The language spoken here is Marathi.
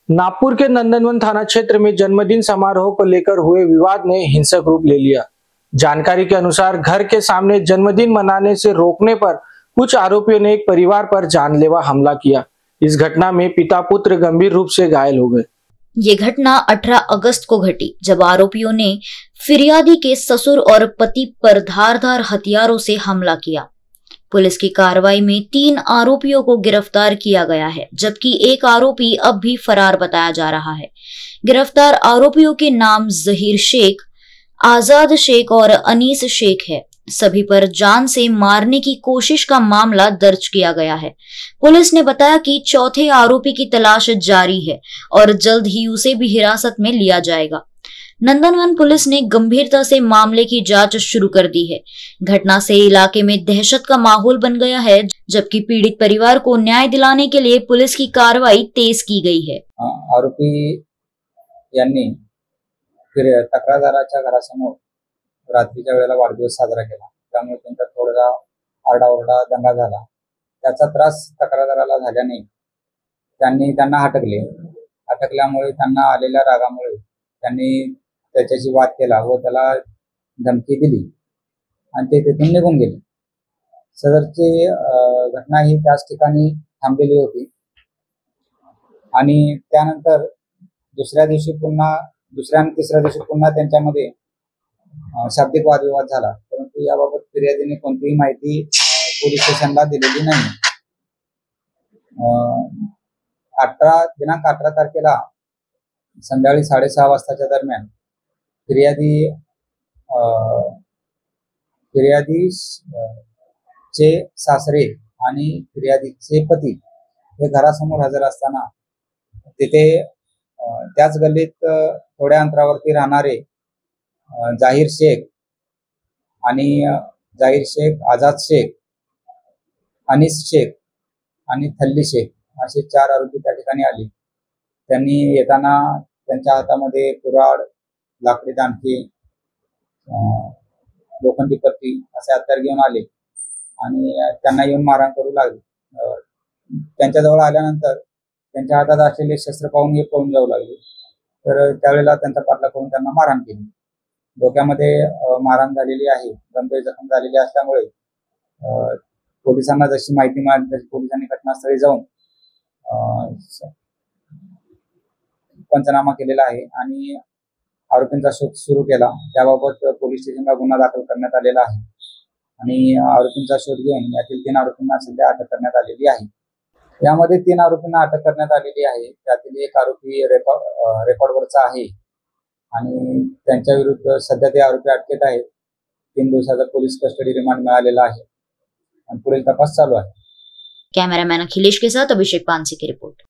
नागपुर के नंदनवन थाना क्षेत्र में जन्मदिन समारोह को लेकर हुए विवाद ने हिंसक रूप ले लिया। जानकारी के अनुसार घर के सामने जन्मदिन मनाने से रोकने पर कुछ आरोपियों ने एक परिवार पर जानलेवा हमला किया। इस घटना में पिता पुत्र गंभीर रूप से घायल हो गए। ये घटना 18 अगस्त को घटी, जब आरोपियों ने फिरियादी के ससुर और पति पर धारदार हथियारों से हमला किया। पुलिस की कार्रवाई में 3 आरोपियों को गिरफ्तार किया गया है, जबकि एक आरोपी अब भी फरार बताया जा रहा है। गिरफ्तार आरोपियों के नाम जहीर शेख, आजाद शेख और अनीस शेख है। सभी पर जान से मारने की कोशिश का मामला दर्ज किया गया है। पुलिस ने बताया कि चौथे आरोपी की तलाश जारी है और जल्द ही उसे भी हिरासत में लिया जाएगा। नंदनवन पुलिस ने गंभीरता से मामले की जांच शुरू कर दी है। घटना से इलाके में दहशत का माहौल बन गया है, जबकि पीड़ित परिवार को न्याय दिलाने के लिए पुलिस की कार्रवाई तेज की गई है। आरोपी यांनी तक्रारदाराच्या घरासमोर रात्रीच्या वेळेला वाढदिवस साजरा केला, त्यामुळे त्यांचा थोडासा आरडाओरडा दंगा झाला। त्याचा त्रास तक्रारदाराला झाल्याने त्यांना हटकल्यामुळे त्यांना आलेल्या रागामुळे त्यांनी त्याच्याशी वाद केला व त्याला धमकी दिली आणि ते तिथून निघून गेले। सदरची घटना ही त्याच ठिकाणी थांबलेली होती आणि त्यानंतर दुसऱ्या आणि तिसऱ्या दिवशी पुन्हा त्यांच्यामध्ये शाब्दिक वादविवाद झाला, परंतु याबाबत फिर्यादीने कोणतीही माहिती पोलीस स्टेशनला दिलेली नाही। दिनांक 18 तारखेला संध्याकाळी 6:30 वाजताच्या दरम्यान फिर्यादीचे सासरे आणि फिर्यादीचे पती हे घरासमोर हजर असताना तिथे त्याच गल्लीत थोड्या अंतरावरती राहणारे जाहीर शेख, आजाद शेख, अनीस शेख आणि थल्ली शेख असे 4 आरोपी त्या ठिकाणी आले। त्यांनी येताना त्यांच्या हातामध्ये कुऱ्हाड, लाकडी दांडके, लोखंडी पट्टी असे हत्यार घेऊन आले आणि त्यांना येऊन मारहाण करू लागले। त्यांच्याजवळ आल्यानंतर त्यांच्या हातात असलेले शस्त्र पाहून हे पळून जाऊ लागले, तर त्यावेळेला त्यांचा पाठलाग करून त्यांना मारहाण केली। डोक्यामध्ये मारहाण झालेली आहे, गंभीर जखम झालेली असल्यामुळे पोलिसांना जशी माहिती मिळाली तशी पोलिसांनी घटनास्थळी जाऊन पंचनामा केलेला आहे आणि आरोपींचा शोध सुरू केला। त्याबाबत पोलीस स्टेशनला गुन्हा दाखल करण्यात आलेला आहे आणि आरोपींचा शोध घेऊन यातील 3 आरोपींना सध्या अटक करण्यात आलेली आहे। यामध्ये 3 आरोपींना अटक करण्यात आलेली आहे। त्यातील एक आरोपी रेकॉर्डवरचा आहे आणि त्यांच्या विरुद्ध सध्या ते आरोपी अटकेत आहेत। 3 दिवसाचा पोलीस कस्टडी रिमांड मिळालेला आहे आणि पुढील तपास चालू आहे। कैमरामैन अखिलेश के साथ अभिषेक पानसी की रिपोर्ट।